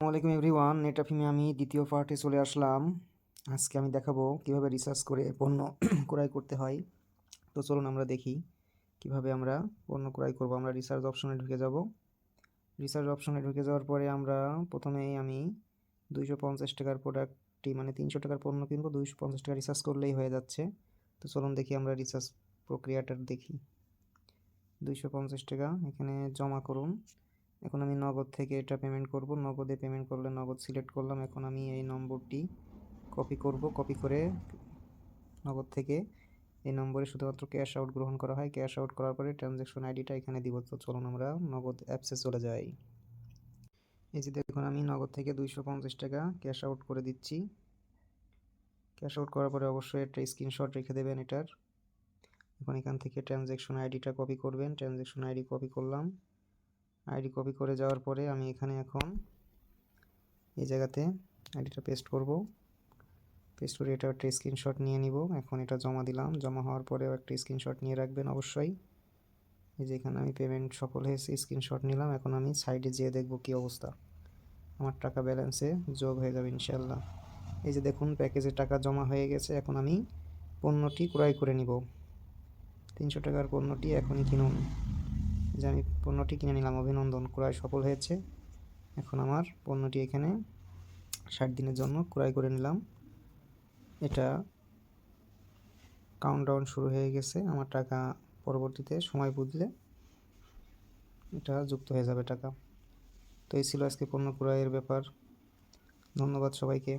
আসসালামু আলাইকুম এভরিওয়ান, নেটাফিমে আমি দ্বিতীয় পার্টে চলে আসলাম। আজকে আমি দেখাবো কিভাবে রিসার্চ করে পণ্য ক্রয় করতে হয়। তো চলুন আমরা দেখি কিভাবে আমরা পণ্য ক্রয় করব। আমরা রিসার্চ অপশনে ঢুকে যাব। রিসার্চ অপশনে ঢুকে যাওয়ার পরে আমরা প্রথমেই আমি 250 টাকার প্রোডাক্টটি মানে 300 টাকার পণ্য কিনবো, 250 টাকা রিসার্চ করলেই হয়ে যাচ্ছে। তো চলুন দেখি আমরা রিসার্চ প্রক্রিয়াটা দেখি। 250 টাকা এখানে জমা করুন। এখন আমি নগদ থেকে এটা পেমেন্ট করব। নগদে পেমেন্ট করলে নগদ সিলেক্ট করলাম। এখন আমি এই নম্বরটি কপি করব। কপি করে নগদ থেকে এই নম্বরে শুধুমাত্র ক্যাশ আউট গ্রহণ করা হয়। ক্যাশ আউট করার পরে ট্রানজ্যাকশন আইডিটা এখানে দিব। তো চলুন আমরা নগদ অ্যাপসে চলে যাই। এই যে দেখুন আমি নগদ থেকে 250 টাকা ক্যাশ আউট করে দিচ্ছি। ক্যাশ আউট করার পরে অবশ্যই একটা স্ক্রিনশট রেখে দেবেন এটার। এখন এখান থেকে ট্রানজ্যাকশন আইডিটা কপি করবেন। ট্রানজ্যাকশন আইডি কপি করলাম। আইডি কপি করে যাওয়ার পরে আমি এখানে এখন এই জায়গাতে আইডিটা পেস্ট করব। পেস্ট করে এটা একটা স্ক্রিনশট নিয়ে নিব। এখন এটা জমা দিলাম। জমা হওয়ার পরেও একটা স্ক্রিনশট নিয়ে রাখবেন অবশ্যই। এই যে এখানে আমি পেমেন্ট সফল হয়েছে, স্ক্রিনশট নিলাম। এখন আমি সাইডে যেয়ে দেখব কি অবস্থা। আমার টাকা ব্যালেন্সে যোগ হয়ে যাবে ইনশাল্লাহ। এই যে দেখুন প্যাকেজে টাকা জমা হয়ে গেছে। এখন আমি পণ্যটি ক্রয় করে নিব। 300 টাকার পণ্যটি এখনই কিনুন। যে আমি পণ্যটি কিনে নিলাম, অভিনন্দন, ক্রয় সফল হয়েছে। এখন আমার পণ্যটি এখানে 60 দিনের জন্য ক্রয় করে নিলাম। এটা কাউন্টডাউন শুরু হয়ে গেছে। আমার টাকা পরবর্তীতে সময় বুঝলে এটা যুক্ত হয়ে যাবে টাকা। তো এই ছিল আজকে পণ্য ক্রয়ের ব্যাপার। ধন্যবাদ সবাইকে।